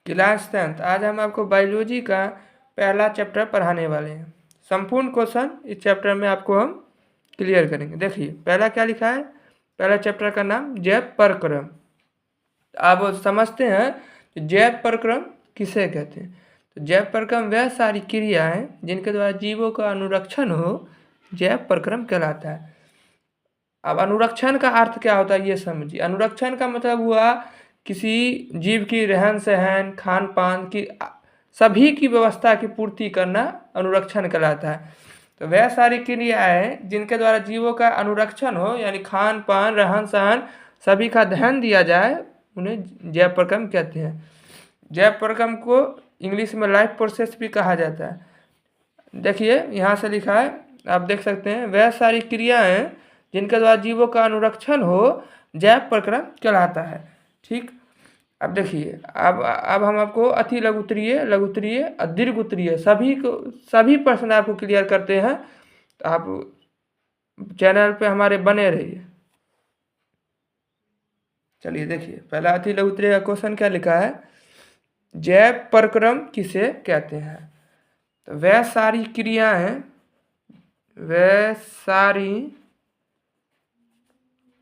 Class 10th। आज हम आपको बायोलॉजी का पहला चैप्टर पढ़ाने वाले हैं। संपूर्ण क्वेश्चन इस चैप्टर में आपको हम क्लियर करेंगे। देखिए पहला क्या लिखा है, पहला चैप्टर का नाम जैव परक्रम। आप समझते हैं कि जैव परक्रम किसे कहते हैं। तो जैव परक्रम वह सारी क्रियाएं जिनके द्वारा जीवों का अनुरक्षण हो, जैव परक्रम कहलाता है। अब अनुरक्षण का अर्थ क्या होता है ये समझिए। अनुरक्षण का मतलब हुआ किसी जीव की रहन सहन, खान पान की सभी की व्यवस्था की पूर्ति करना अनुरक्षण कहलाता है। तो वह सारी क्रियाएं जिनके द्वारा जीवों का अनुरक्षण हो, यानी खान पान, रहन सहन सभी का ध्यान दिया जाए, उन्हें जैव परक्रम कहते हैं। जैव परक्रम को इंग्लिश में लाइफ प्रोसेस भी कहा जाता है। देखिए यहाँ से लिखा है, आप देख सकते हैं, वह सारी क्रियाएं जिनके द्वारा जीवों का अनुरक्षण हो जैव परक्रम कहलाता है। ठीक, अब देखिए अब हम आपको अति लघुत्तरीय, लघुत्तरीय और दीर्घोत्तरीय सभी प्रश्न आपको क्लियर करते हैं। तो आप चैनल पे हमारे बने रहिए। चलिए देखिए पहला अति लघुत्तरीय का क्वेश्चन क्या लिखा है, जैव परक्रम किसे कहते हैं। तो वह सारी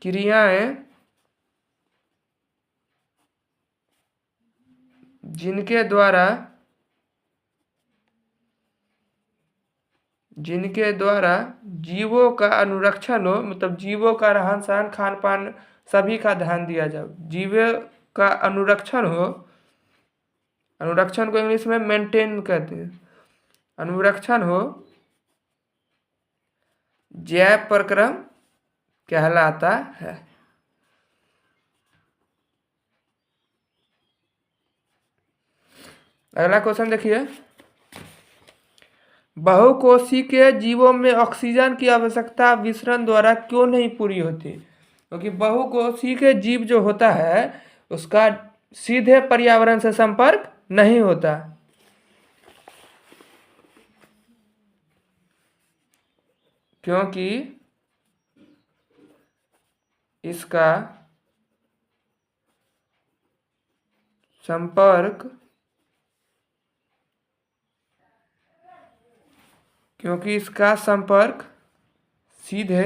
क्रियाएं जिनके द्वारा जीवों का अनुरक्षण हो, मतलब जीवों का रहन सहन, खान पान सभी का ध्यान दिया जाए, जीवों का अनुरक्षण हो। अनुरक्षण को इंग्लिश में मेंटेन कहते हैं। अनुरक्षण हो, जैव परक्रम कहलाता है। अगला क्वेश्चन देखिए, बहुकोशिकीय जीवों में ऑक्सीजन की आवश्यकता विसरण द्वारा क्यों नहीं पूरी होती। क्योंकि बहुकोशिकीय जीव जो होता है उसका सीधे पर्यावरण से संपर्क नहीं होता। क्योंकि इसका संपर्क सीधे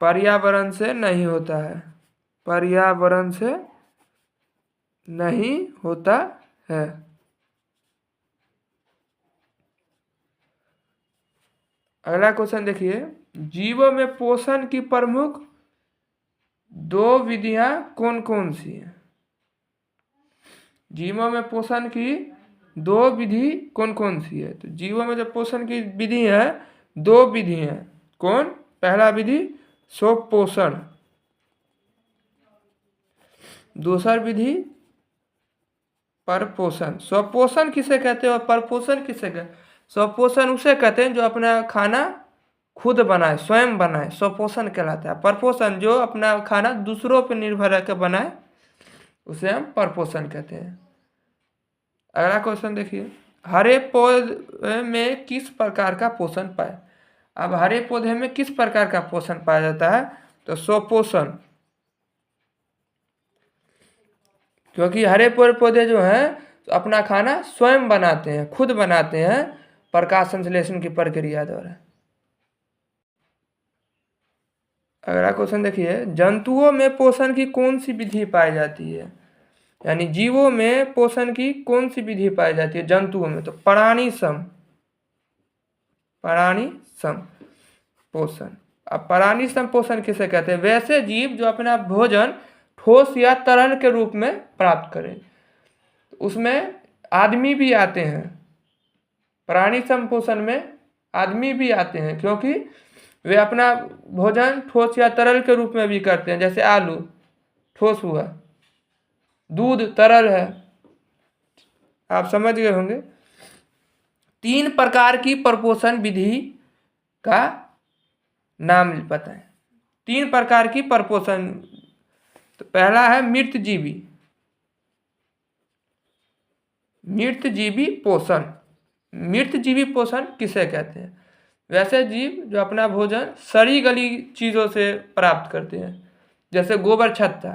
पर्यावरण से नहीं होता है, पर्यावरण से नहीं होता है। अगला क्वेश्चन देखिए, जीवों में पोषण की प्रमुख दो विधियां कौन कौन सी हैं। जीवों में पोषण की दो विधि कौन कौन सी है। तो जीवों में जो पोषण की विधि है, दो विधि है। कौन, पहला विधि स्वपोषण, दूसरा विधि परपोषण। स्वपोषण किसे कहते हैं और परपोषण किसे कहते हैं। स्वपोषण उसे कहते हैं जो अपना खाना खुद बनाए, स्वयं बनाए, स्वपोषण कहलाता है। परपोषण जो अपना खाना दूसरों पर निर्भर रहकर बनाए, उसे हम परपोषण कहते हैं। अगला क्वेश्चन देखिए, हरे पौधे में किस प्रकार का पोषण पाए। अब हरे पौधे में किस प्रकार का पोषण पाया जाता है, तो स्वपोषण। क्योंकि हरे पौधे जो हैं तो अपना खाना स्वयं बनाते हैं, खुद बनाते हैं प्रकाश संश्लेषण की प्रक्रिया द्वारा। अगला क्वेश्चन देखिए, जंतुओं में पोषण की कौन सी विधि पाई जाती है। यानी जीवों में पोषण की कौन सी विधि पाई जाती है जंतुओं में, तो प्राणिसम पोषण। अब प्राणिसम पोषण किसे कहते हैं, वैसे जीव जो अपना भोजन ठोस या तरल के रूप में प्राप्त करें। उसमें आदमी भी आते हैं, प्राणिसम पोषण में आदमी भी आते हैं, क्योंकि वे अपना भोजन ठोस या तरल के रूप में भी करते हैं। जैसे आलू ठोस हुआ, दूध तरल है, आप समझ गए होंगे। तीन प्रकार की परपोषण विधि का नाम बताएं। तीन प्रकार की परपोषण, तो पहला है मृतजीवी पोषण। मृतजीवी पोषण किसे कहते हैं, वैसे जीव जो अपना भोजन सड़ी गली चीज़ों से प्राप्त करते हैं, जैसे गोबर छत्ता,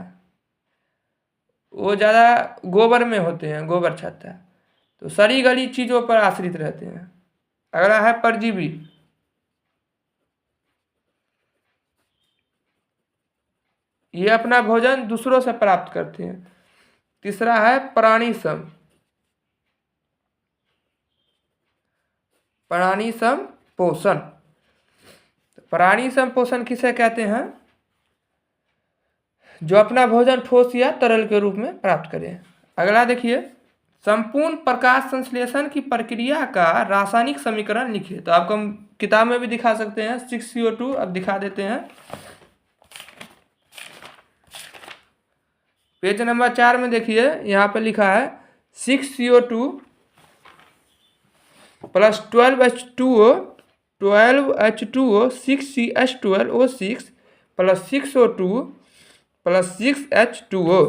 वो ज़्यादा गोबर में होते हैं, गोबर छत्ता, तो सड़ी गली चीज़ों पर आश्रित रहते हैं। अगला है परजीवी। ये अपना भोजन दूसरों से प्राप्त करते हैं। तीसरा है प्राणी सम। प्राणी सम पोषण। प्राणी सम पोषण किसे कहते हैं? जो अपना भोजन ठोस या तरल के रूप में प्राप्त करें। अगला देखिए, संपूर्ण प्रकाश संश्लेषण की प्रक्रिया का रासायनिक समीकरण लिखिए। तो आपको हम किताब में भी दिखा सकते हैं, 6CO2 अब दिखा देते हैं। पेज नंबर 4 में देखिए, यहाँ पे लिखा है 6CO2 plus 12H2O 12H2O 6CH12O6 plus 6O2 plus 6H2O।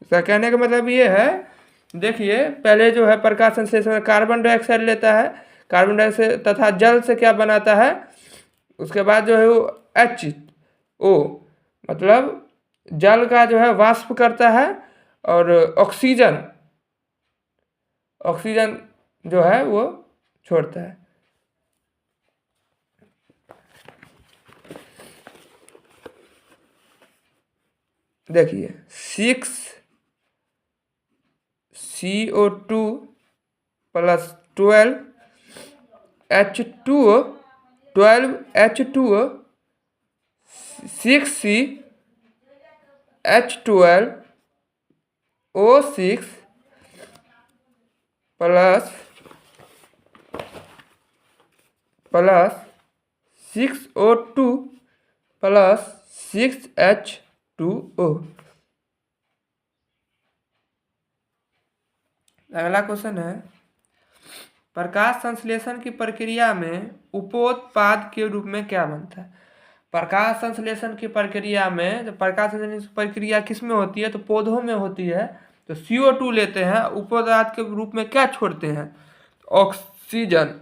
इसका कहने का मतलब ये है, देखिए पहले जो है प्रकाश संश्लेषण में कार्बन डाइऑक्साइड लेता है, कार्बन डाइऑक्साइड तथा जल से क्या बनाता है, उसके बाद जो है वो H2O मतलब जल का जो है वाष्प करता है और ऑक्सीजन जो है वो छोड़ता है। देखिए 6CO2 plus 12H2O 6CH12O6 plus 6O2 plus 6H2O। अगला क्वेश्चन है, प्रकाश संश्लेषण की प्रक्रिया में उपोत्पाद के रूप में क्या बनता है? प्रकाश संश्लेषण की प्रक्रिया में, जब प्रकाश संश्लेषण की प्रक्रिया किस में होती है, तो पौधों में होती है। तो CO2 लेते हैं, उपोत्पाद के रूप में क्या छोड़ते हैं? ऑक्सीजन।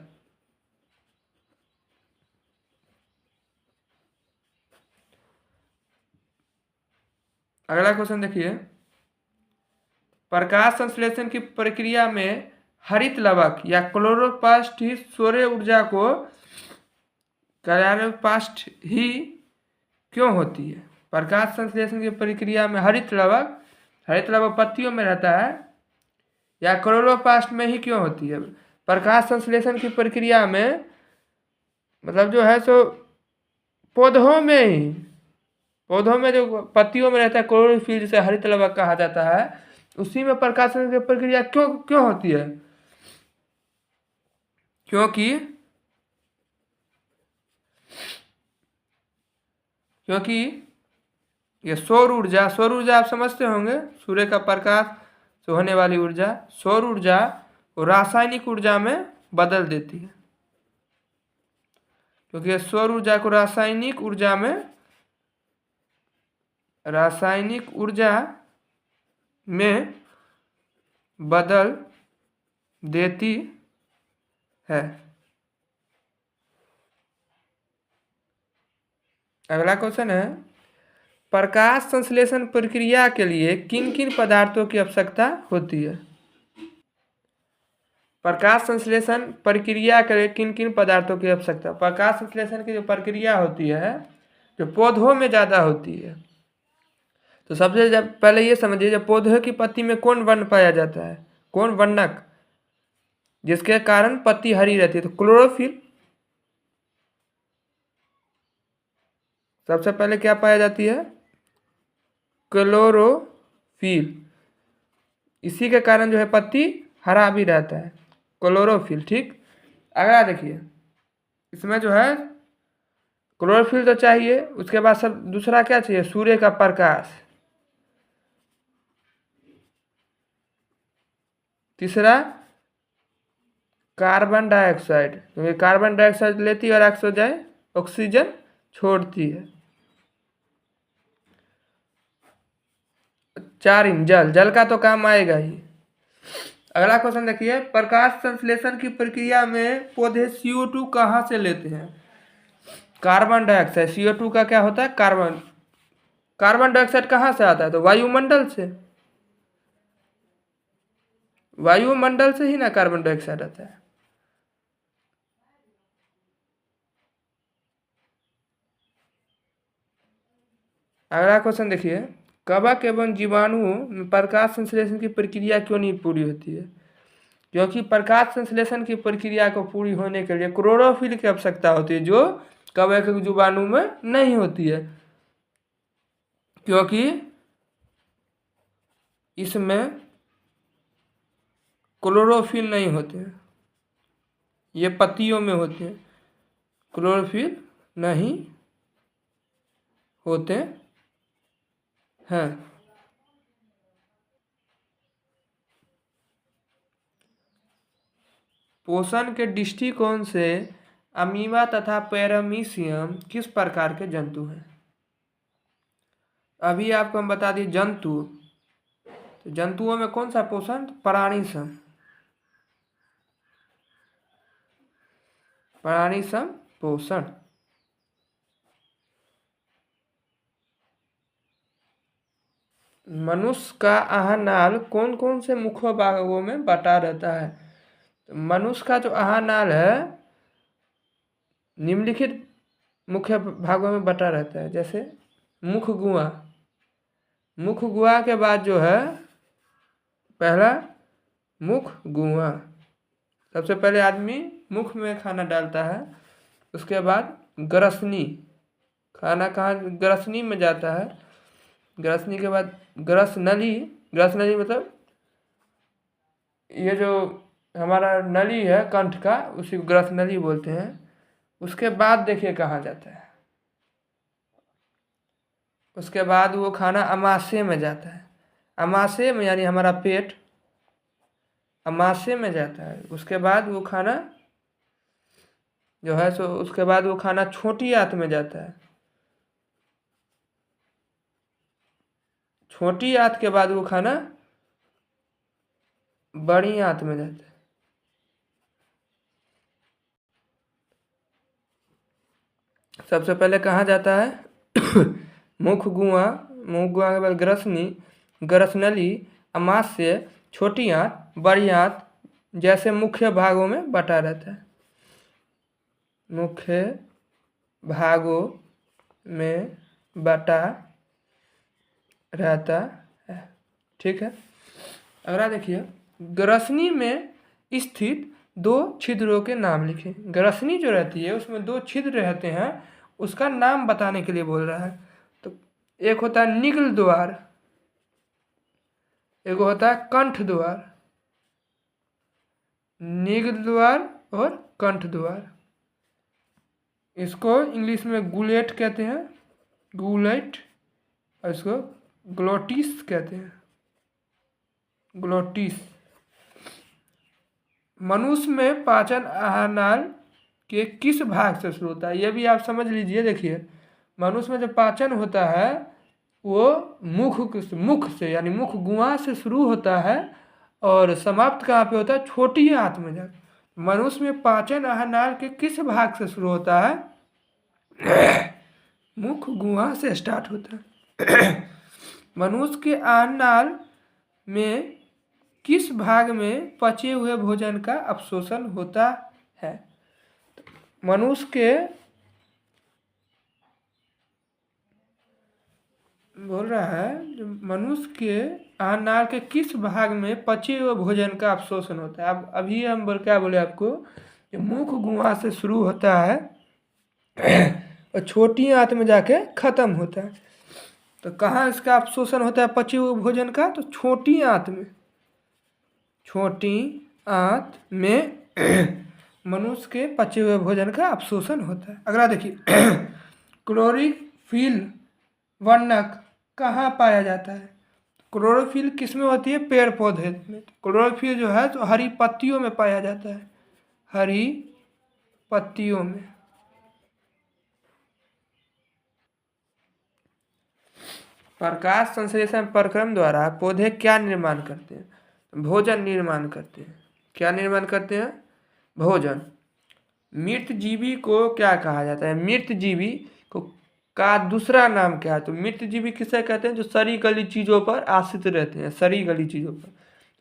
अगला क्वेश्चन देखिए, प्रकाश संश्लेषण की प्रक्रिया में हरित लवक या क्लोरोप्लास्ट ही सौर ऊर्जा को क्लोरोप्लास्ट ही क्यों होती है? प्रकाश संश्लेषण की प्रक्रिया में हरित लवक पत्तियों में रहता है या क्लोरोप्लास्ट में ही क्यों होती है? प्रकाश संश्लेषण की प्रक्रिया में मतलब जो है सो पौधों में जो पत्तियों में रहता है क्लोरोफिल, जिसे हरित लवक कहा जाता है, उसी में प्रकाश संश्लेषण की प्रक्रिया क्यों होती है? क्योंकि ये सौर ऊर्जा आप समझते होंगे, सूर्य का प्रकाश से होने वाली ऊर्जा, सौर ऊर्जा को रासायनिक ऊर्जा में बदल देती है। क्योंकि ये सौर ऊर्जा को रासायनिक ऊर्जा में बदल देती है। अगला क्वेश्चन है, प्रकाश संश्लेषण प्रक्रिया के लिए किन किन पदार्थों की आवश्यकता होती है? प्रकाश संश्लेषण प्रक्रिया के लिए किन किन पदार्थों की आवश्यकता? प्रकाश संश्लेषण की जो प्रक्रिया होती है, जो पौधों में ज़्यादा होती है, तो सबसे जब पहले ये समझिए, जब पौधे की पत्ती में कौन वर्ण पाया जाता है, कौन वर्णक, जिसके कारण पत्ती हरी रहती है? तो क्लोरोफिल। सबसे पहले क्या पाया जाती है? क्लोरोफिल। इसी के कारण जो है पत्ती हरा भी रहता है, क्लोरोफिल। ठीक, अगला देखिए, इसमें जो है क्लोरोफिल तो चाहिए, उसके बाद सब दूसरा क्या चाहिए? सूर्य का प्रकाश। तीसरा कार्बन डाइऑक्साइड, क्योंकि कार्बन डाइऑक्साइड लेती है और ऑक्सीजन छोड़ती है। 4 जल का तो काम आएगा ही। अगला क्वेश्चन देखिए, प्रकाश संश्लेषण की प्रक्रिया में पौधे CO2 कहाँ से लेते हैं? Carbon dioxide. CO2 का क्या होता है? कार्बन डाइऑक्साइड कहाँ से आता है? तो वायुमंडल से। वायुमंडल से ही ना कार्बन डाइऑक्साइड आता है। अगला क्वेश्चन देखिए, कवक एवं जीवाणुओं में प्रकाश संश्लेषण की प्रक्रिया क्यों नहीं पूरी होती है? क्योंकि प्रकाश संश्लेषण की प्रक्रिया को पूरी होने के लिए क्लोरोफिल की आवश्यकता होती है, जो कवक जीवाणु में नहीं होती है, क्योंकि इसमें क्लोरोफिल नहीं होते हैं, ये पत्तियों में होते हैं, क्लोरोफिल नहीं होते हैं। पोषण के दृष्टिकोण से अमीबा तथा पैरामीशियम किस प्रकार के जंतु हैं? अभी आपको हम बता दिए जंतु, तो जंतुओं में कौन सा पोषण? प्राणीसम, प्राणीसम पोषण। मनुष्य का आहार नाल कौन कौन से मुख्य भागों में बटा रहता है? तो मनुष्य का जो आहार नाल है निम्नलिखित मुख्य भागों में बटा रहता है, जैसे मुख गुहा, मुख गुहा के बाद जो है पहला मुख गुहा, सबसे पहले आदमी मुख में खाना डालता है, उसके बाद ग्रसनी, खाना कहाँ ग्रसनी में जाता है, ग्रसनी के बाद ग्रसनली, ग्रसनली मतलब ये जो हमारा नली है कंठ का, उसी को ग्रसनली बोलते हैं। उसके बाद देखिए कहाँ जाता है, उसके बाद वो खाना अमाशय में जाता है, अमाशय में यानी हमारा पेट, अमाशय में जाता है। उसके बाद वो खाना जो है सो उसके बाद वो खाना छोटी आंत में जाता है, छोटी आंत के बाद वो खाना बड़ी आंत में जाता है। सबसे पहले कहाँ जाता है? मुख गुहा, मुख गुहा के बाद ग्रसनी, ग्रसनली, अमाशय, छोटी आंत, बड़ी आंत, जैसे मुख्य भागों में बटा रहता है, मुख्य भागों में बटा रहता है। ठीक है, अगला देखिए, ग्रसनी में स्थित दो छिद्रों के नाम लिखें। ग्रसनी जो रहती है उसमें दो छिद्र रहते हैं, उसका नाम बताने के लिए बोल रहा है। तो एक होता है निग्ल द्वार, एक होता है कंठ द्वार, निग्ल द्वार और कंठ द्वार। इसको इंग्लिश में गुलेट कहते हैं, गुलेट, और इसको ग्लोटिस कहते हैं, ग्लोटिस। मनुष्य में पाचन आहार नाल के किस भाग से शुरू होता है? ये भी आप समझ लीजिए। देखिए, मनुष्य में जो पाचन होता है वो मुख से यानी मुख गुहा से शुरू होता है और समाप्त कहाँ पे होता है? छोटी आंत में जाकर। मनुष्य में पाचन आहार नाल के किस भाग से शुरू होता है? मुख गुहा से स्टार्ट होता है। मनुष्य के आहार नाल में किस भाग में पचे हुए भोजन का अवशोषण होता है? मनुष्य के बोल रहा है जो मनुष्य के आहार नाल के किस भाग में पचे हुए भोजन का अवशोषण होता है? अब अभी हम क्या बोले आपको, जो मुख गुहा से शुरू होता है और छोटी आंत में जाके खत्म होता है। तो कहाँ इसका अवशोषण होता है पचे हुए भोजन का? तो छोटी आंत में, छोटी आंत में मनुष्य के पचे हुए भोजन का अवशोषण होता है। अगला देखिए, क्लोरोफिल वर्णक कहाँ पाया जाता है? क्लोरोफिल किस में होती है? पेड़ पौधे में। क्लोरोफिल जो है तो हरी पत्तियों में पाया जाता है, हरी पत्तियों में। प्रकाश संश्लेषण प्रक्रम द्वारा पौधे क्या निर्माण करते हैं? भोजन निर्माण करते हैं। क्या निर्माण करते हैं? भोजन। मृत जीवी को क्या कहा जाता है? मृत जीवी को का दूसरा नाम क्या है? तो मृत जीवी किसे कहते हैं? जो सड़ी गली चीज़ों पर आश्रित रहते हैं, सड़ी गली चीज़ों पर।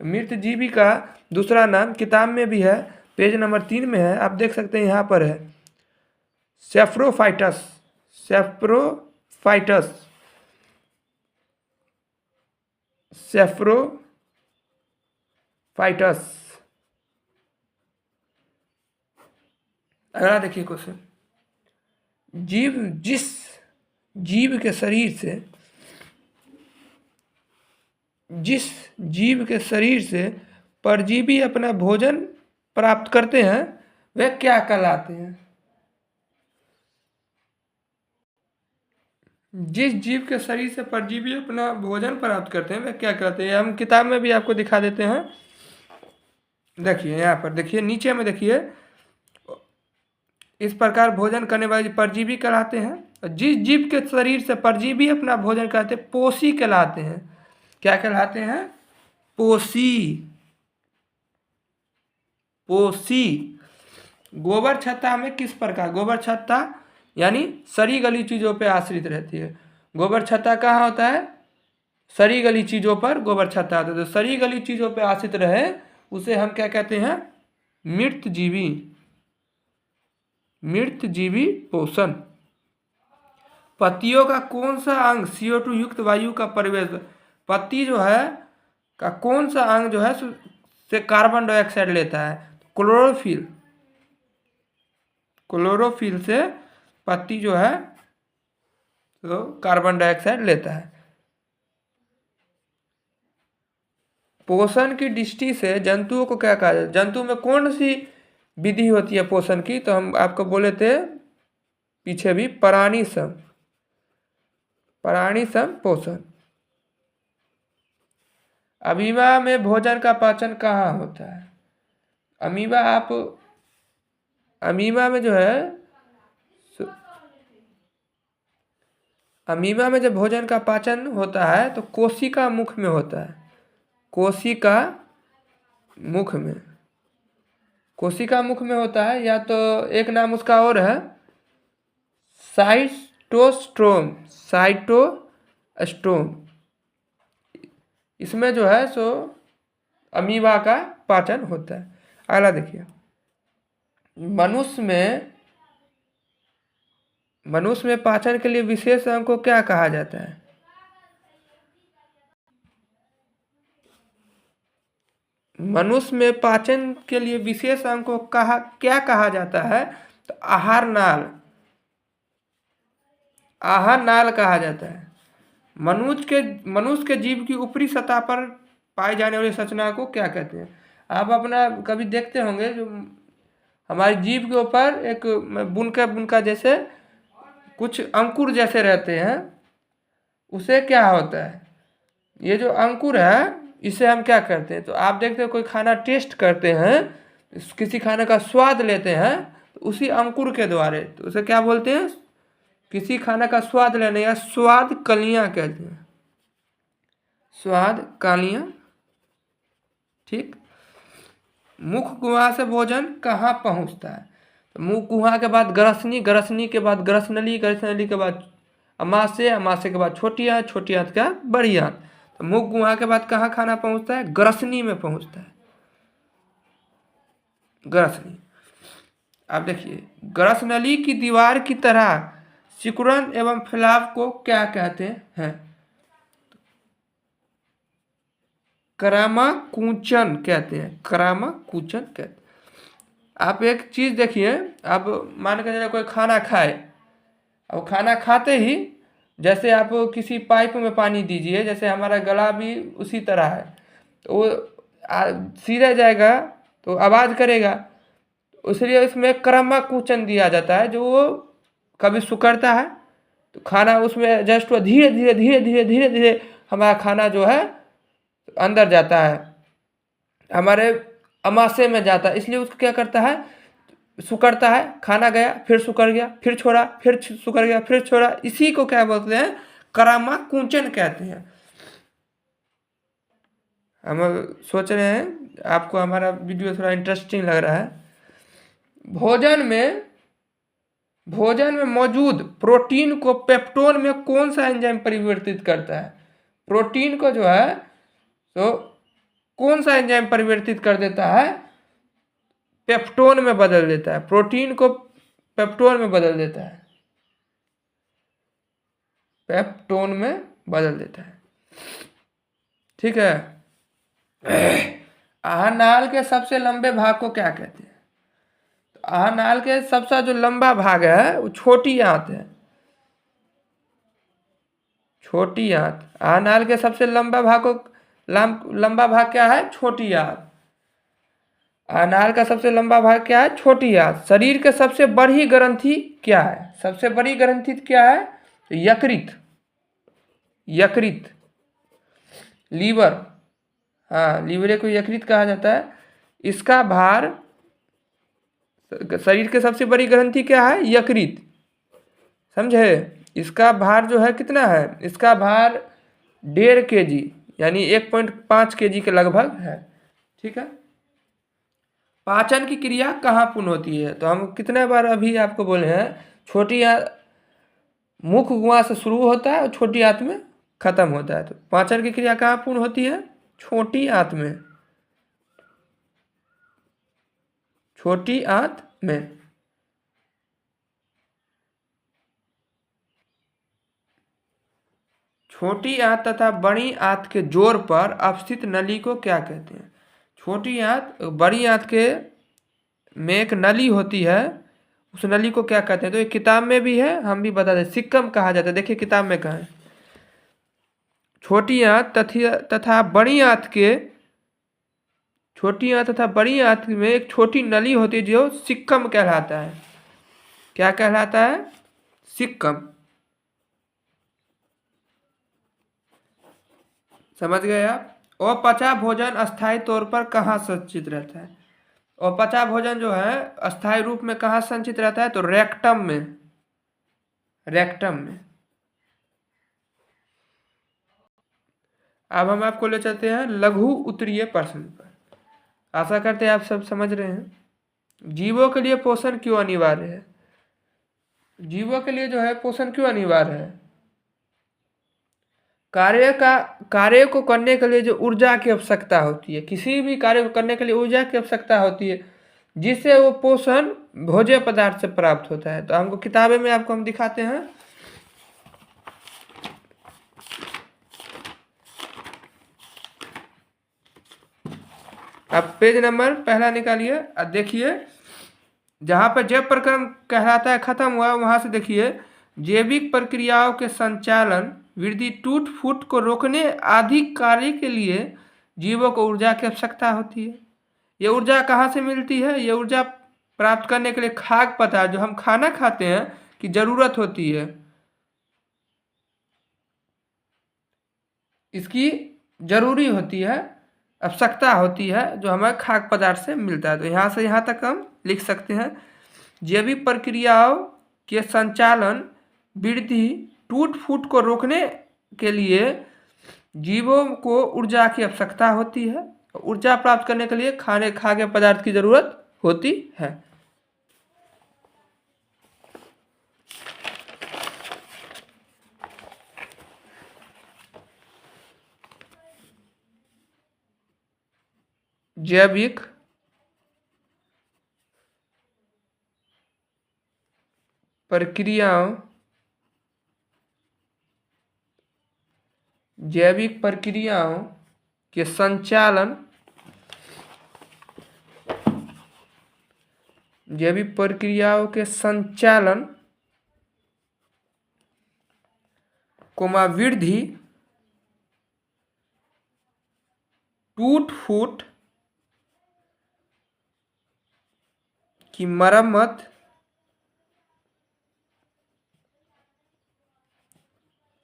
तो मृत जीवी का दूसरा नाम किताब में भी है, पेज नंबर 3 में है, आप देख सकते हैं यहाँ पर है सेफ्रोफाइटस। सेफ्रोफाइटस सेफ्रोफाइटस। अगला देखिए क्वेश्चन, जिस जीव के शरीर से परजीवी अपना भोजन प्राप्त करते हैं वे क्या कहलाते हैं? जिस जीव के शरीर से परजीवी अपना भोजन प्राप्त करते हैं वे क्या कहलाते हैं? हम किताब में भी आपको दिखा देते हैं। देखिए यहाँ पर, देखिए नीचे में, देखिए इस प्रकार भोजन करने वाले परजीवी कहलाते हैं। जिस जीव के शरीर से परजीवी अपना भोजन करते हैं पोषी कहलाते हैं। क्या कहलाते हैं? पोषी। गोबर छत्ता में किस प्रकार, गोबर छत्ता यानी सड़ी गली चीज़ों पर आश्रित रहती है। गोबर छत्ता कहाँ होता है? सड़ी गली चीज़ों पर गोबर छत्ता होता है। तो सड़ी गली चीज़ों पर आश्रित रहे उसे हम क्या कहते हैं? मृत जीवी पोषण। पत्तियों का कौन सा अंग CO2 युक्त वायु का प्रवेश, पत्ती जो है का कौन सा अंग जो है से कार्बन डाइऑक्साइड लेता है? क्लोरोफिल से पत्ती जो है तो कार्बन डाइऑक्साइड लेता है। पोषण की दृष्टि से जंतुओं को क्या कहा जाता है? जंतु में कौन सी विधि होती है पोषण की? तो हम आपको बोले थे पीछे भी, प्राणी सम पोषण। अमीबा में भोजन का पाचन कहाँ होता है? अमीबा में जो है, अमीबा में जब भोजन का पाचन होता है तो कोशिका मुख में होता है। कोशिका मुख में होता है, या तो एक नाम उसका और है साइटोस्टोम। इसमें जो है सो अमीबा का पाचन होता है। अगला देखिए, मनुष्य में पाचन के लिए विशेष अंग को क्या कहा जाता है? मनुष्य में पाचन के लिए विशेष अंग को क्या कहा जाता है? तो आहार नाल कहा जाता है। मनुष्य के जीव की ऊपरी सतह पर पाई जाने वाली संरचना को क्या कहते हैं? आप अपना कभी देखते होंगे जो हमारे जीव के ऊपर एक बुनका जैसे कुछ अंकुर जैसे रहते हैं, उसे क्या होता है? ये जो अंकुर है इसे हम क्या करते हैं? तो आप देखते हैं कोई खाना टेस्ट करते हैं, किसी खाने का स्वाद लेते हैं तो उसी अंकुर के द्वारा, तो उसे क्या बोलते हैं? किसी खाने का स्वाद लेने, या स्वाद कलियां कहते हैं। स्वाद कलियां, ठीक। मुख गुहा से भोजन कहाँ पहुँचता है? तो मुख गुहा के बाद ग्रसनी के बाद ग्रसनली के बाद अमाशय के बाद छोटी आंत के बाद बड़ी आंत। तो मुख गुहा के बाद कहाँ खाना पहुँचता है? ग्रसनी में पहुँचता है। ग्रसनी। अब देखिए, ग्रसनली की दीवार की तरह सिकुड़न एवं फैलाव को क्या कहते हैं? करामाकुंचन कहते हैं। करामाकुंचन कहते हैं। आप एक चीज़ देखिए, आप मान के चलिए कोई खाना खाए, अब खाना खाते ही जैसे आप किसी पाइप में पानी दीजिए, जैसे हमारा गला भी उसी तरह है, तो वो सीधा जाएगा तो आवाज़ करेगा, इसलिए इसमें करामाकुंचन दिया जाता है, जो वो कभी सिकुड़ता है तो खाना उसमें जस्ट धीरे धीरे हमारा खाना जो है अंदर जाता है, हमारे अमाशय में जाता है, इसलिए उसको क्या करता है? सिकुड़ता है, खाना गया फिर सिकुड़ गया, फिर छोड़ा, फिर सिकुड़ गया, फिर छोड़ा, इसी को क्या बोलते हैं? करामाकुंचन कहते हैं। हम सोच रहे हैं आपको हमारा वीडियो थोड़ा इंटरेस्टिंग लग रहा है। भोजन में मौजूद प्रोटीन को पेप्टोन में कौन सा एंजाइम परिवर्तित करता है? प्रोटीन को जो है तो कौन सा एंजाइम परिवर्तित कर देता है? पेप्टोन में बदल देता है, प्रोटीन को पेप्टोन में बदल देता है, पेप्टोन में बदल देता है। ठीक है। आहारनाल के सबसे लंबे भाग को क्या कहते हैं? तो आहारनाल के सबसे जो लंबा भाग है वो छोटी आंत है, छोटी आंत। आहारनाल के सबसे लंबा भाग को लंबा भाग क्या है? छोटी आंत। अनार का सबसे लंबा भाग क्या है? छोटी आंत। शरीर के सबसे बड़ी ग्रंथि क्या है? सबसे बड़ी ग्रंथि क्या है? यकृत, यकृत, लीवर। हाँ, लीवर को यकृत कहा जाता है। इसका भार, शरीर के सबसे बड़ी ग्रंथि क्या है? यकृत, समझे? इसका भार जो है कितना है? इसका भार 1.5 kg यानी 1.5 kg के लगभग है। ठीक है। पाचन की क्रिया कहाँ पूर्ण होती है? तो हम कितने बार अभी आपको बोले हैं, छोटी मुख गुहा से शुरू होता है और छोटी आंत में खत्म होता है। तो पाचन की क्रिया कहाँ पूर्ण होती है? छोटी आंत में, छोटी आंत में। छोटी आंत तथा बड़ी आंत के जोड़ पर अवस्थित नली को क्या कहते हैं? छोटी आंत बड़ी आंत के में एक नली होती है, उस नली को क्या कहते हैं? तो एक किताब में भी है, हम भी बता दें, सिक्कम कहा जाता है। देखिए किताब में कहा है, छोटी आंत तथा बड़ी आंत के, छोटी आंत तथा बड़ी आंत में एक छोटी नली होती है जो सिक्कम कहलाता है। क्या कहलाता है? सिक्कम। समझ गए आप? अपचा भोजन अस्थायी तौर पर कहाँ संचित रहता है? अपचा भोजन जो है अस्थायी रूप में कहाँ संचित रहता है? तो रेक्टम में, रेक्टम में। अब हम आपको ले चलते हैं लघु उत्तरीय प्रश्न पर। आशा करते हैं आप सब समझ रहे हैं। जीवों के लिए पोषण क्यों अनिवार्य है? जीवों के लिए जो है पोषण क्यों अनिवार्य है? कार्य को करने के लिए जो ऊर्जा की आवश्यकता होती है, किसी भी कार्य को करने के लिए ऊर्जा की आवश्यकता होती है, जिससे वो पोषण भोज्य पदार्थ से प्राप्त होता है। तो हमको किताबें में आपको हम दिखाते हैं। आप पेज नंबर पहला निकालिए और देखिए, जहाँ पर जैव प्रक्रम कहलाता है खत्म हुआ, वहाँ से देखिए, जैविक प्रक्रियाओं के संचालन, वृद्धि, टूट फूट को रोकने आदि कार्य के लिए जीवों को ऊर्जा की आवश्यकता होती है। ये ऊर्जा कहाँ से मिलती है? ये ऊर्जा प्राप्त करने के लिए खाद्य पदार्थ, जो हम खाना खाते हैं, की जरूरत होती है। इसकी जरूरी होती है, आवश्यकता होती है, जो हमें खाद्य पदार्थ से मिलता है। तो यहाँ से यहाँ तक हम लिख सकते हैं, जैविक प्रक्रियाओं के संचालन, वृद्धि, टूट फूट को रोकने के लिए जीवों को ऊर्जा की आवश्यकता होती है। ऊर्जा प्राप्त करने के लिए खाद्य पदार्थ की जरूरत होती है। जैविक प्रक्रियाओं, जैविक प्रक्रियाओं के संचालन, जैविक प्रक्रियाओं के संचालन, वृद्धि, टूट फूट की मरम्मत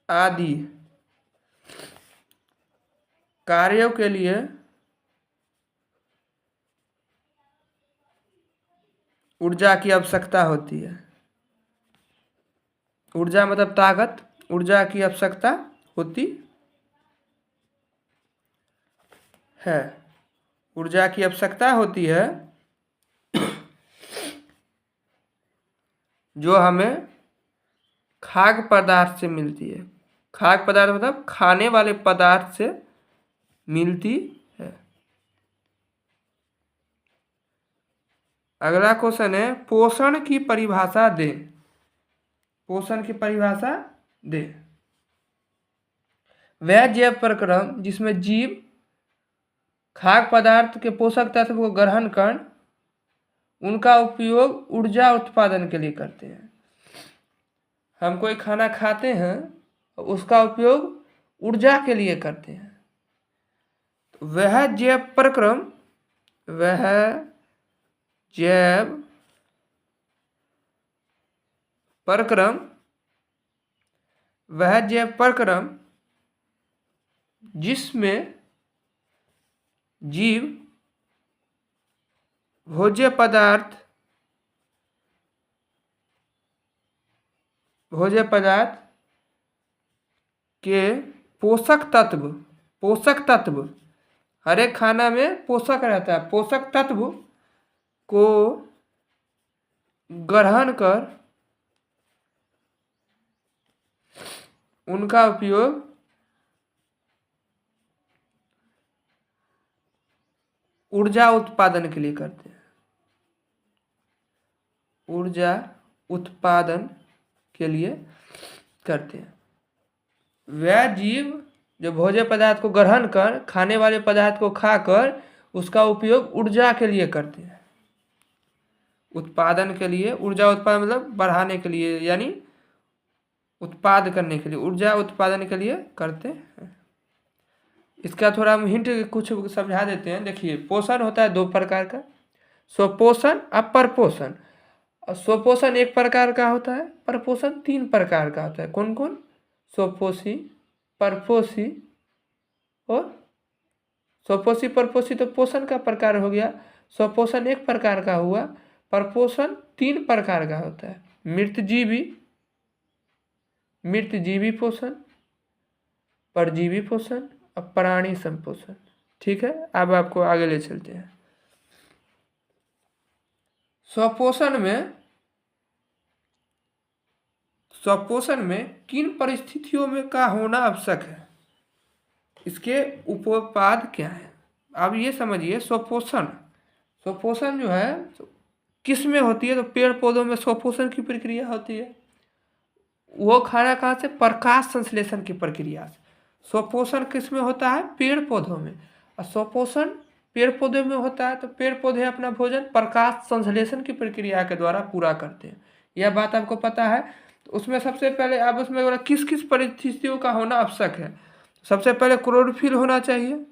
आदि कार्यों के लिए ऊर्जा की आवश्यकता होती है। ऊर्जा मतलब ताकत, ऊर्जा की आवश्यकता होती है। ऊर्जा की आवश्यकता होती है जो हमें खाद्य पदार्थ से मिलती है। खाद्य पदार्थ मतलब खाने वाले पदार्थ से मिलती है। अगला क्वेश्चन है पोषण की परिभाषा दे। पोषण की परिभाषा दे। वह जैव प्रक्रम जिसमें जीव खाद्य पदार्थ के पोषक तत्व को ग्रहण कर उनका उपयोग ऊर्जा उत्पादन के लिए करते हैं। हम कोई खाना खाते हैं उसका उपयोग ऊर्जा के लिए करते हैं। वह जैव प्रक्रम जिसमें जीव भोज्य पदार्थ के पोषक तत्व हर एक खाना में पोषक रहता है, पोषक तत्व को ग्रहण कर उनका उपयोग ऊर्जा उत्पादन के लिए करते हैं। ऊर्जा उत्पादन के लिए करते हैं। वह जीव जो भोज्य पदार्थ को ग्रहण कर खाने वाले पदार्थ को खाकर उसका उपयोग ऊर्जा के लिए करते हैं। उत्पादन के लिए, ऊर्जा उत्पादन मतलब बढ़ाने के लिए, यानी उत्पाद करने के लिए, ऊर्जा उत्पादन के लिए करते हैं। इसका थोड़ा हम हिंट कुछ समझा देते हैं। देखिए, पोषण होता है दो प्रकार का, स्वपोषण और परपोषण। और स्वपोषण एक प्रकार का होता है, परपोषण तीन प्रकार का होता है। कौन कौन? स्वपोषी, परपोषी और स्वपोषी परपोषी तो पोषण का प्रकार हो गया। स्वपोषण एक प्रकार का हुआ, परपोषण तीन प्रकार का होता है। मृतजीवी पोषण, परजीवी पोषण और प्राणी संपोषण। ठीक है, अब आपको आगे ले चलते हैं। स्वपोषण में किन परिस्थितियों में का होना आवश्यक है, इसके उपोत्पाद क्या है? अब ये समझिए, स्वपोषण जो है किस में होती है? तो पेड़ पौधों में स्वपोषण की प्रक्रिया होती है। वो खाना कहाँ से? प्रकाश संश्लेषण की प्रक्रिया से। स्वपोषण किस में होता है? पेड़ पौधों में। और स्वपोषण पेड़ पौधे में होता है तो पेड़ पौधे अपना भोजन प्रकाश संश्लेषण की प्रक्रिया के द्वारा पूरा करते हैं। यह बात आपको पता है। तो उसमें सबसे पहले आप उसमें बोला किस किस परिस्थितियों का होना आवश्यक है। सबसे पहले क्लोरोफिल होना चाहिए।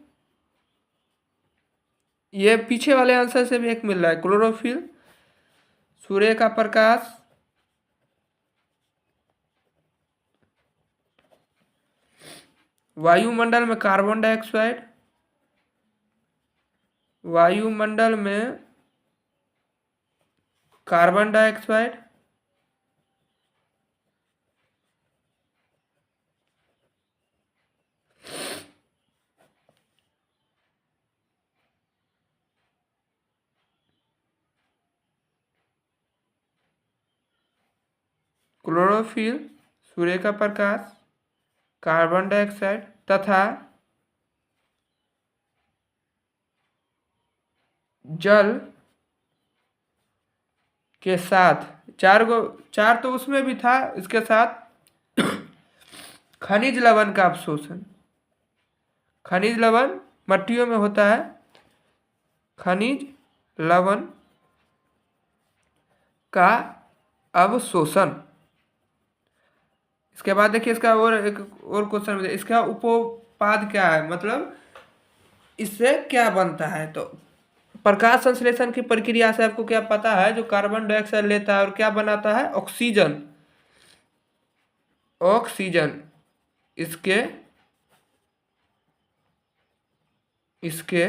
ये पीछे वाले आंसर से भी एक मिल रहा है, क्लोरोफिल, सूर्य का प्रकाश, वायुमंडल में कार्बन डाइऑक्साइड, क्लोरोफिल, सूर्य का प्रकाश, कार्बन डाइऑक्साइड तथा जल के साथ चार तो उसमें भी था, इसके साथ खनिज लवण का अवशोषण। खनिज लवण मट्टियों में होता है, खनिज लवण का अवशोषण। इसके बाद देखिए, इसका एक और क्वेश्चन, इसका उपोत्पाद क्या है, मतलब इससे क्या बनता है? तो प्रकाश संश्लेषण की प्रक्रिया से आपको क्या पता है, जो कार्बन डाइऑक्साइड लेता है और क्या बनाता है? ऑक्सीजन। इसके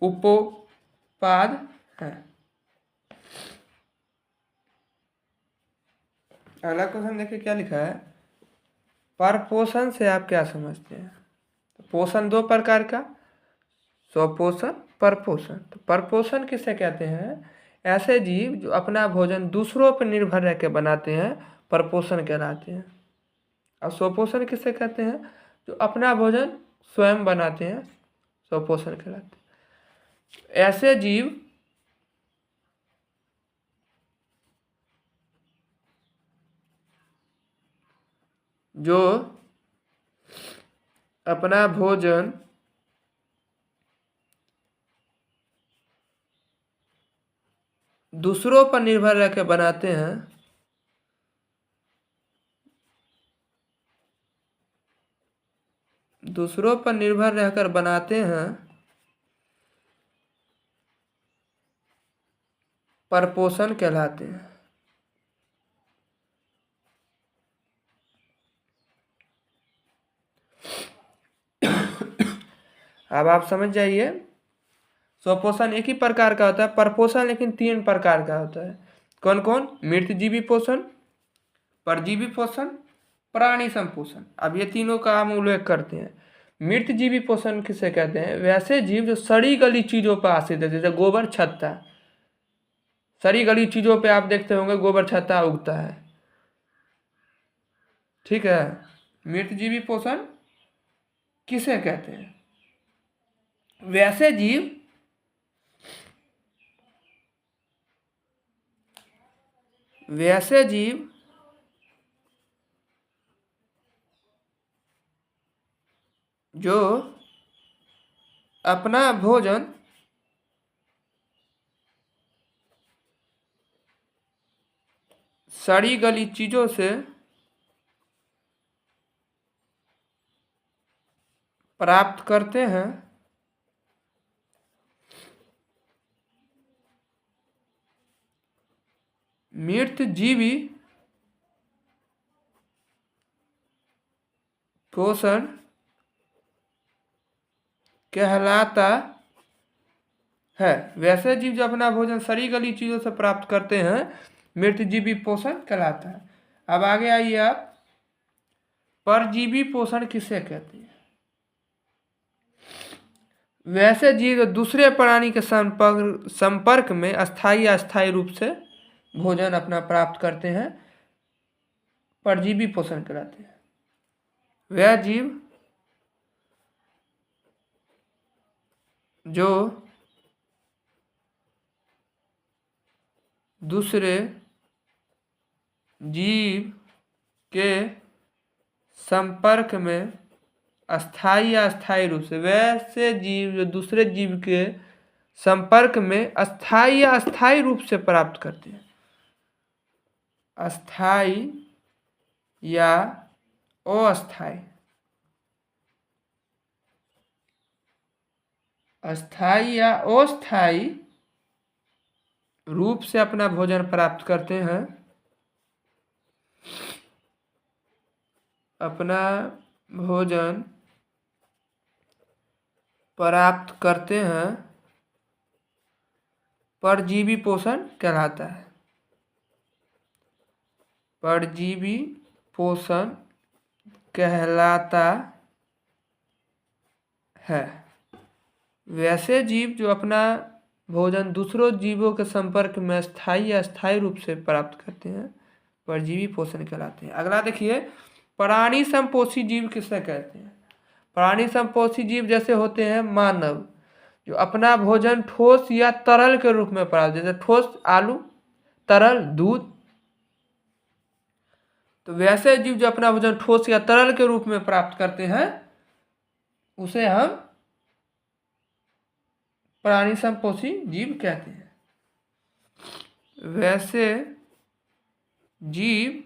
उपोत्पाद है। अगला क्वेश्चन देखिए क्या लिखा है, परपोषण से आप क्या समझते हैं? तो पोषण दो प्रकार का, स्वपोषण, परपोषण। तो परपोषण किसे कहते हैं? ऐसे जीव जो अपना भोजन दूसरों पर निर्भर रह के बनाते हैं, परपोषण कहलाते हैं। और स्वपोषण किसे कहते हैं? जो अपना भोजन स्वयं बनाते हैं, स्वपोषण कहलाते हैं। ऐसे जीव जो अपना भोजन दूसरों पर निर्भर रह के बनाते हैं, दूसरों पर निर्भर रहकर बनाते हैं, परपोषण कहलाते हैं। अब आप समझ जाइए, स्वपोषण एक ही प्रकार का होता है, परपोषण लेकिन 3 प्रकार का होता है। कौन कौन? मृतजीवी पोषण, परजीवी पोषण, प्राणी संपोषण। अब ये तीनों का हम उल्लेख करते हैं। मृतजीवी पोषण किसे कहते हैं? वैसे जीव जो सड़ी गली चीजों पर आश्रित है, जैसे गोबर छत्ता। सड़ी गली चीजों पे आप देखते होंगे गोबर छत्ता उगता है, ठीक है। मृतजीवी पोषण किसे कहते हैं? वैसे जीव जो अपना भोजन सड़ी गली चीजों से प्राप्त करते हैं, मृतजीवी पोषण कहलाता है। वैसे जीव जो अपना भोजन सड़ी गली चीजों से प्राप्त करते हैं, मृतजीवी पोषण कहलाता है। अब आगे आइए आप, परजीवी पोषण किसे कहते हैं? वैसे जीव दूसरे प्राणी के संपर्क में अस्थायी अस्थायी रूप से भोजन अपना प्राप्त करते हैं, परजीवी पोषण कहलाते हैं। वह जीव जो दूसरे जीव के संपर्क में अस्थायी या अस्थायी रूप से, वैसे जीव जो दूसरे जीव के संपर्क में अस्थायी या अस्थायी रूप से प्राप्त करते हैं, अस्थायी या अस्थायी, अस्थायी या अस्थायी रूप से अपना भोजन प्राप्त करते हैं, अपना भोजन प्राप्त करते हैं, परजीवी पोषण कहलाता है। परजीवी पोषण कहलाता है। वैसे जीव जो अपना भोजन दूसरों जीवों के संपर्क में स्थायी या अस्थायी रूप से प्राप्त करते हैं, परजीवी पोषण कहलाते हैं। अगला देखिए, प्राणी संपोषी जीव किसे कहते हैं? प्राणी संपोषी जीव जैसे होते हैं मानव, जो अपना भोजन ठोस या तरल के रूप में प्राप्त, जैसे ठोस आलू, तरल दूध। तो वैसे जीव जो अपना भोजन ठोस या तरल के रूप में प्राप्त करते हैं, उसे हम प्राणी संपोषी जीव कहते हैं। वैसे जीव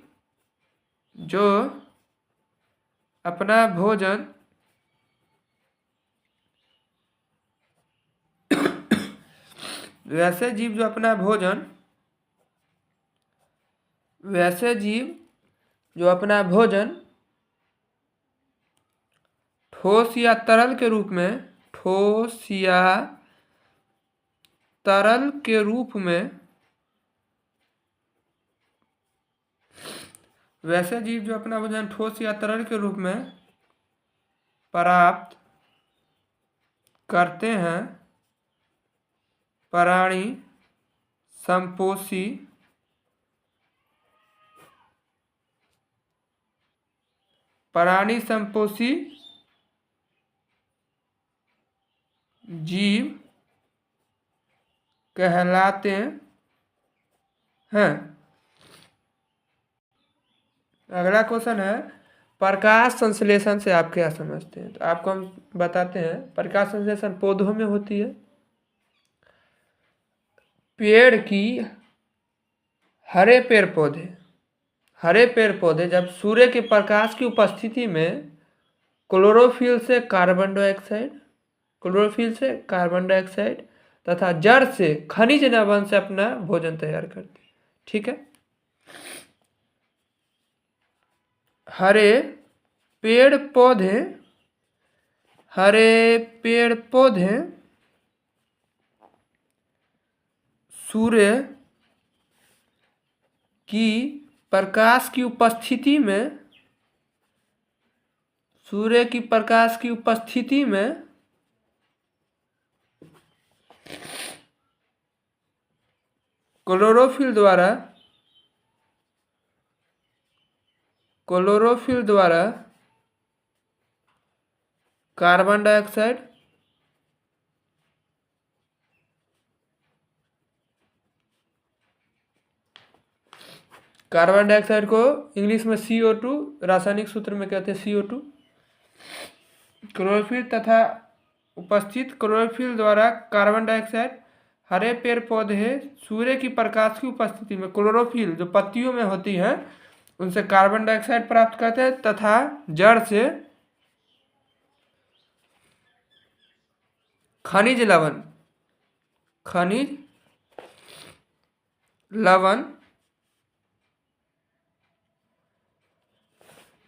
जो अपना भोजन वैसे जीव जो अपना भोजन वैसे जीव जो अपना भोजन ठोस या तरल के रूप में, ठोस या तरल के रूप में, वैसे जीव जो अपना भोजन ठोस या तरल के रूप में प्राप्त करते हैं, प्राणी संपोषी जीव कहलाते हैं। अगला क्वेश्चन है, प्रकाश संश्लेषण से आप क्या समझते हैं? तो आपको हम बताते हैं। प्रकाश संश्लेषण पौधों में होती है। पेड़ की हरे पेड़ पौधे जब सूर्य के प्रकाश की उपस्थिति में क्लोरोफिल से कार्बन डाइऑक्साइड तथा जड़ से खनिज लवण से अपना भोजन तैयार करते हैं। ठीक है। हरे पेड़ पौधे सूर्य की प्रकाश की उपस्थिति में क्लोरोफिल द्वारा कार्बन डाइऑक्साइड को इंग्लिश में CO2 रासायनिक सूत्र में कहते हैं CO2। क्लोरोफिल द्वारा कार्बन डाइऑक्साइड हरे पेड़ पौधे सूर्य की प्रकाश की उपस्थिति में क्लोरोफिल जो पत्तियों में होती है उनसे कार्बन डाइऑक्साइड प्राप्त करते हैं तथा जड़ से खनिज लवण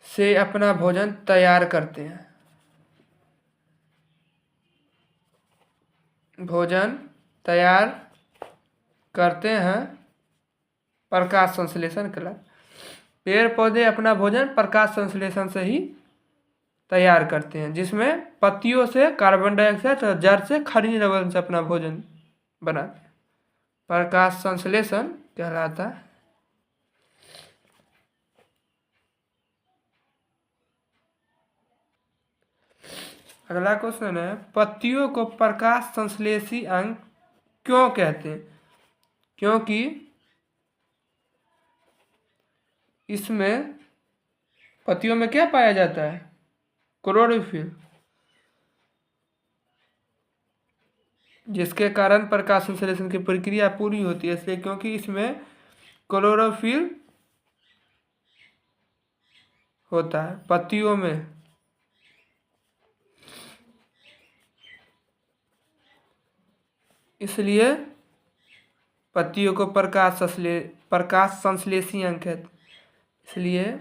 से अपना भोजन तैयार करते हैं। प्रकाश संश्लेषण के लिए पेड़ पौधे अपना भोजन प्रकाश संश्लेषण से ही तैयार करते हैं, जिसमें पत्तियों से कार्बन डाइऑक्साइड और जड़ से खनिज लवण से अपना भोजन बनाते हैं। प्रकाश संश्लेषण कहलाता है। अगला क्वेश्चन है, पत्तियों को प्रकाश संश्लेषी अंग क्यों कहते हैं? क्योंकि इसमें पत्तियों में क्या पाया जाता है? क्लोरोफिल, जिसके कारण प्रकाश संश्लेषण की प्रक्रिया पूरी होती है। इसलिए क्योंकि इसमें क्लोरोफिल होता है पत्तियों में, इसलिए पत्तियों को प्रकाश संश्लेषी अंग कहते हैं। इसलिए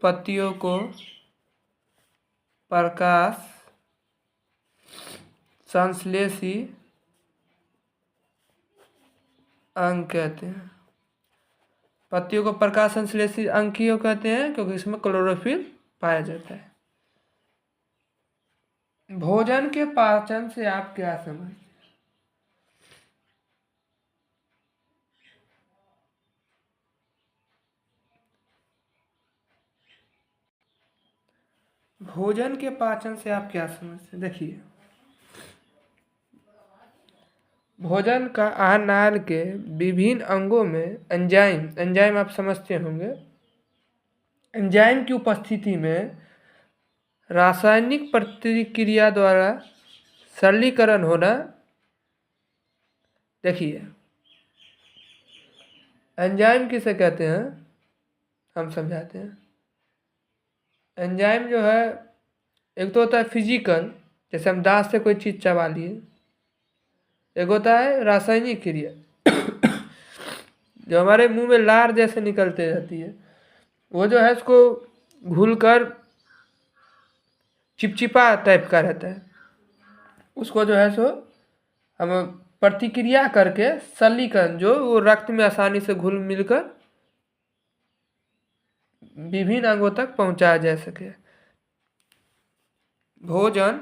पत्तियों को प्रकाश संश्लेषी अंग कहते हैं। पत्तियों को प्रकाश संश्लेषी अंग क्यों कहते हैं? क्योंकि इसमें क्लोरोफिल पाया जाता है। भोजन के पाचन से आप क्या समझते हैं? भोजन के पाचन से आप क्या समझते हैं? देखिए, भोजन का आहार नाल के विभिन्न अंगों में एंजाइम आप समझते होंगे। एंजाइम की उपस्थिति में रासायनिक प्रतिक्रिया द्वारा सरलीकरण होना। देखिए, एंजाइम किसे कहते हैं हम समझाते हैं। एंजाइम जो है, एक तो होता है फिजिकल, जैसे हम दांत से कोई चीज़ चबा लिए। एक होता है रासायनिक क्रिया जो हमारे मुंह में लार जैसे निकलते रहती है, वो जो है उसको घुलकर चिपचिपा टाइप का रहता है। उसको जो है सो हम प्रतिक्रिया करके सरलीकरण, जो वो रक्त में आसानी से घुल मिलकर विभिन्न अंगों तक पहुंचाया जा सके। भोजन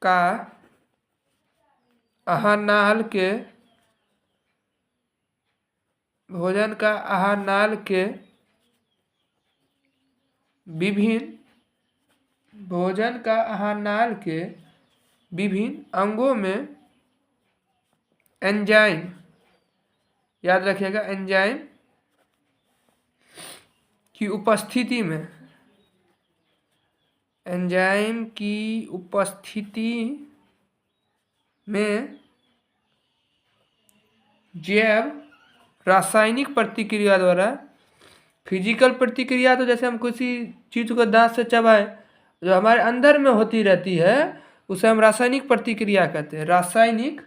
का आहार नाल के विभिन्न अंगों में एंजाइम, याद रखिएगा, एंजाइम की उपस्थिति में, एंजाइम की उपस्थिति में जैव रासायनिक प्रतिक्रिया द्वारा, फिजिकल प्रतिक्रिया तो जैसे हम किसी चीज को दांत से चबाएं, जो हमारे अंदर में होती रहती है उसे हम रासायनिक प्रतिक्रिया कहते हैं। रासायनिक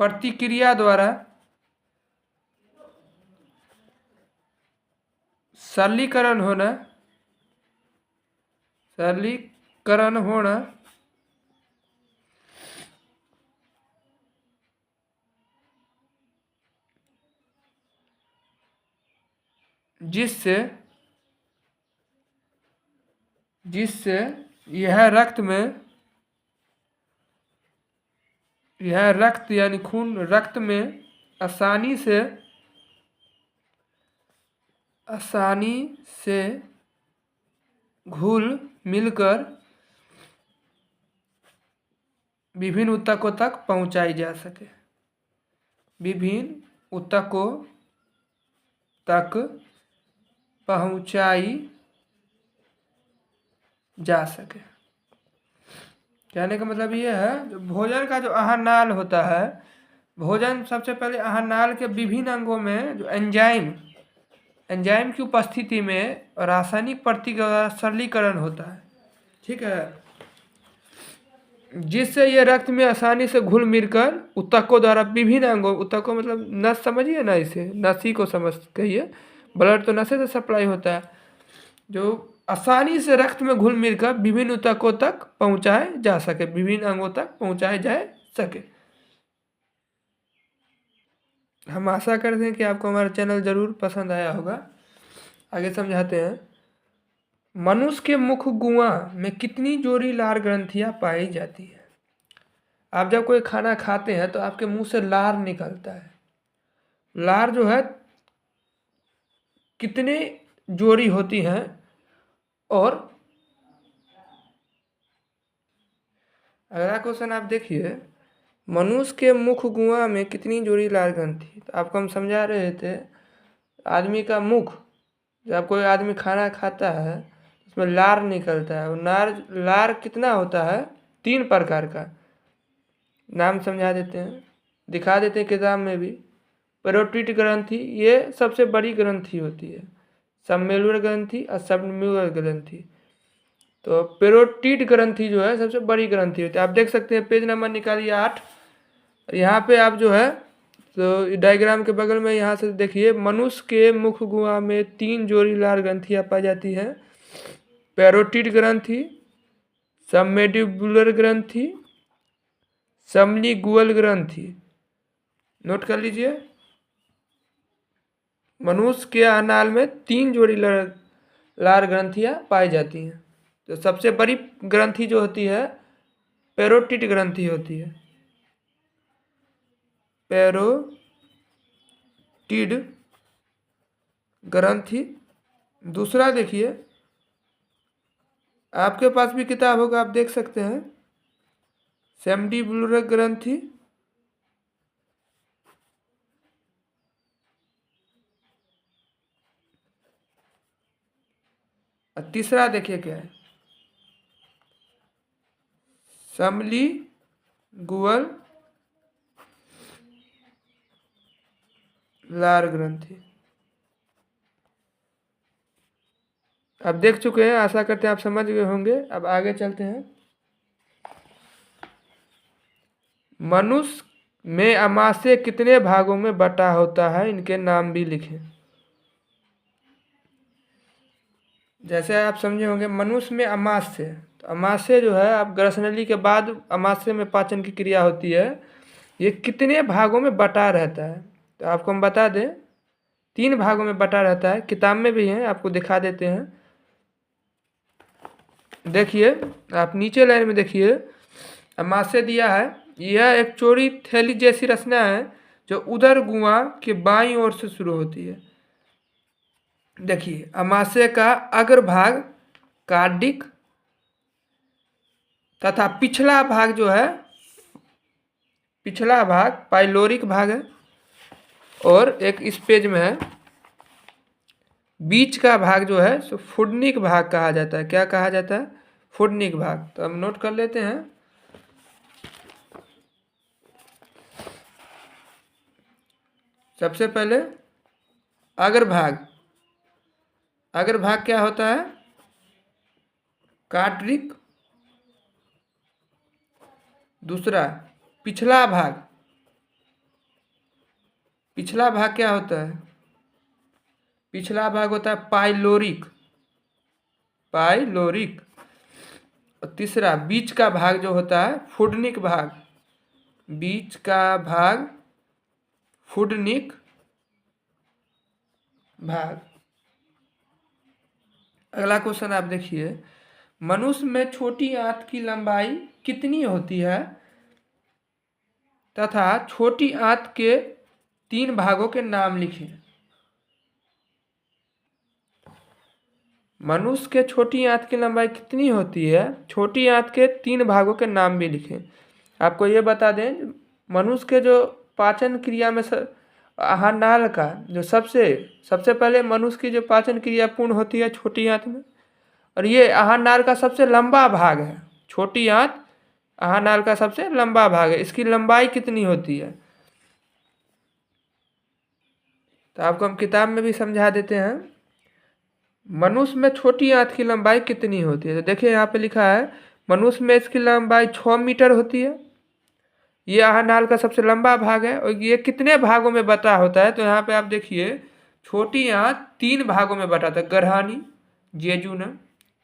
प्रतिक्रिया द्वारा सरलीकरण होना जिससे यह रक्त यानी खून, रक्त में आसानी से घुल मिलकर विभिन्न ऊतकों तक पहुंचाई जा सके, विभिन्न ऊतकों तक पहुंचाई जा सके। कहने का मतलब ये है, जो भोजन का जो आहार नाल होता है, भोजन सबसे पहले आहार नाल के विभिन्न अंगों में जो एंजाइम की उपस्थिति में रासायनिक प्रतिक्रिया सरलीकरण होता है, ठीक है, जिससे ये रक्त में आसानी से घुल मिलकर ऊतकों द्वारा विभिन्न अंगों, ऊतकों मतलब नस समझिए ना, इसे नसी को समझ कहिए, ब्लड तो नसे से सप्लाई होता है, जो आसानी से रक्त में घुल मिलकर विभिन्न ऊतकों तक पहुंचाए जा सके, विभिन्न अंगों तक पहुंचाए जा सके। हम आशा करते हैं कि आपको हमारा चैनल जरूर पसंद आया होगा। आगे समझाते हैं। मनुष्य के मुख गुहा में कितनी जोड़ी लार ग्रंथियां पाई जाती है? आप जब कोई खाना खाते हैं तो आपके मुंह से लार निकलता है। लार जो है कितने जोड़ी होती हैं, और अगला क्वेश्चन आप देखिए, मनुष्य के मुख गुहा में कितनी जोड़ी लार ग्रंथि? तो आपको हम समझा रहे थे, आदमी का मुख, जब कोई आदमी खाना खाता है उसमें लार निकलता है, और लार कितना होता है? 3 प्रकार का। नाम समझा देते हैं, दिखा देते हैं किताब में भी। पैरोटिड ग्रंथि, ये सबसे बड़ी ग्रंथि होती है, सबमेलुलर ग्रंथि और सबम्यूलर ग्रंथि। तो पैरोटिड ग्रंथि जो है सबसे बड़ी ग्रंथि होती है। आप देख सकते हैं, पेज नंबर निकालिए 8, यहाँ पे आप जो है तो डायग्राम के बगल में यहाँ से देखिए, मनुष्य के मुख गुहा में 3 जोड़ी लार ग्रंथियाँ पाई जाती हैं। पैरोटिड ग्रंथि, सबमेंडिबुलर ग्रंथि, सबलिंगुअल ग्रंथि। नोट कर लीजिए, मनुष्य के अनाल में 3 जोड़ी लार ग्रंथियाँ पाई जाती हैं। तो सबसे बड़ी ग्रंथि जो होती है पैरोटिड ग्रंथि होती है, पैरोटिड ग्रंथि। दूसरा देखिए, आपके पास भी किताब होगा, आप देख सकते हैं, सबमेंडिबुलर ग्रंथि। और तीसरा देखिए क्या है, सबलिंगुअल लार ग्रंथि। आप देख चुके हैं, आशा करते हैं आप समझ गए होंगे। अब आगे चलते हैं। मनुष्य में आमाशय कितने भागों में बटा होता है? इनके नाम भी लिखें। जैसे आप समझे होंगे, मनुष्य में आमाशय, तो आमाशय जो है, आप ग्रसनली के बाद आमाशय में पाचन की क्रिया होती है, ये कितने भागों में बटा रहता है? तो आपको हम बता दें, 3 भागों में बटा रहता है। किताब में भी है, आपको दिखा देते हैं। देखिए, आप नीचे लाइन में देखिए, आमाशय दिया है, यह एक चौड़ी थैली जैसी रचना है जो उदर गुहा के बाईं ओर से शुरू होती है। देखिए, आमाशय का अग्रभाग कार्डिक तथा पिछला भाग जो है, पिछला भाग पाइलोरिक भाग है। और एक इस पेज में है, बीच का भाग जो है सो फुडनिक भाग कहा जाता है। क्या कहा जाता है? फुडनिक भाग। तो हम नोट कर लेते हैं। सबसे पहले अग्रभाग। अग्रभाग क्या होता है? कार्टिक। दूसरा पिछला भाग। पिछला भाग क्या होता है? पिछला भाग होता है पाइलोरिक। पाइलोरिक। और तीसरा बीच का भाग जो होता है फुडनिक भाग। बीच का भाग फुडनिक भाग। अगला क्वेश्चन आप देखिए, मनुष्य में छोटी आंत की लंबाई कितनी होती है तथा छोटी आंत के 3 भागों के नाम लिखें। मनुष्य के छोटी आंत की लंबाई कितनी होती है, छोटी आंत के 3 भागों के नाम भी लिखें। आपको ये बता दें, मनुष्य के जो पाचन क्रिया में आहार नाल का जो सबसे पहले मनुष्य की जो पाचन क्रिया पूर्ण होती है छोटी आंत में, और ये आहार नाल का सबसे लंबा भाग है। छोटी आंत आहार नाल का सबसे लंबा भाग है। इसकी लंबाई कितनी होती है तो आपको हम किताब में भी समझा देते हैं। मनुष्य में छोटी आंत की लंबाई कितनी होती है? तो देखिए यहाँ पे लिखा है, मनुष्य में इसकी लंबाई 6 मीटर होती है। ये आहार नाल का सबसे लंबा भाग है। और ये कितने भागों में बटा होता है? तो यहाँ पे आप देखिए, छोटी आंत 3 भागों में बटा था, गरहानी, जेजुनम,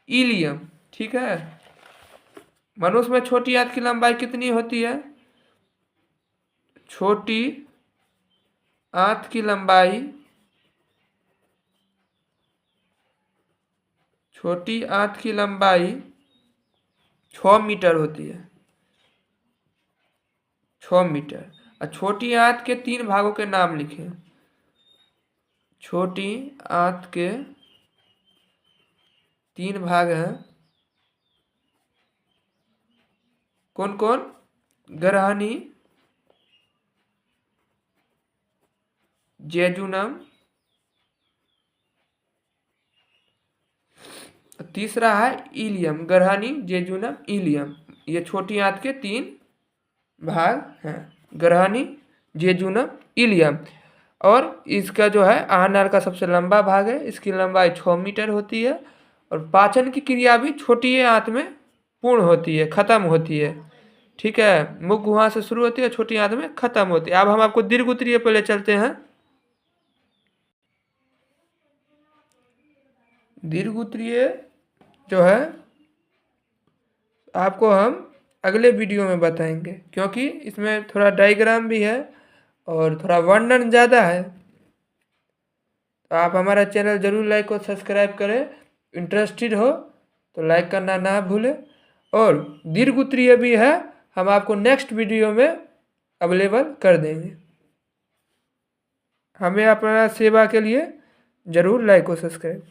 इलियम। ठीक है। मनुष्य में छोटी आंत की लंबाई कितनी होती है? छोटी आंत की लंबाई, छोटी आंत की लंबाई 6 मीटर होती है। 6 मीटर। और छोटी आंत के 3 भागों के नाम लिखें। छोटी आंत के 3 भाग हैं, कौन कौन? गरहानी, जेजुनम, तीसरा है इलियम। गरहानी, जेजुनम, इलियम, ये छोटी आंत के 3 भाग हैं, गरहानी, जेजुनम, इलियम। और इसका जो है आहार नाल का सबसे लंबा भाग है, इसकी लंबाई 6 मीटर होती है। और पाचन की क्रिया भी छोटी आंत में पूर्ण होती है, खत्म होती है। ठीक है। मुख गुहा से शुरू होती है, छोटी आंत में खत्म होती है। अब हम आपको दीर्घ उत्तरीय पहले चलते हैं। दीर्घ उत्तरीय जो है आपको हम अगले वीडियो में बताएंगे, क्योंकि इसमें थोड़ा डायग्राम भी है और थोड़ा वर्णन ज़्यादा है। तो आप हमारा चैनल जरूर लाइक और सब्सक्राइब करें। इंटरेस्टेड हो तो लाइक करना ना भूलें। और दीर्घ उत्तरीय भी है, हम आपको नेक्स्ट वीडियो में अवेलेबल कर देंगे। हमें अपना सेवा के लिए जरूर लाइक और सब्सक्राइब।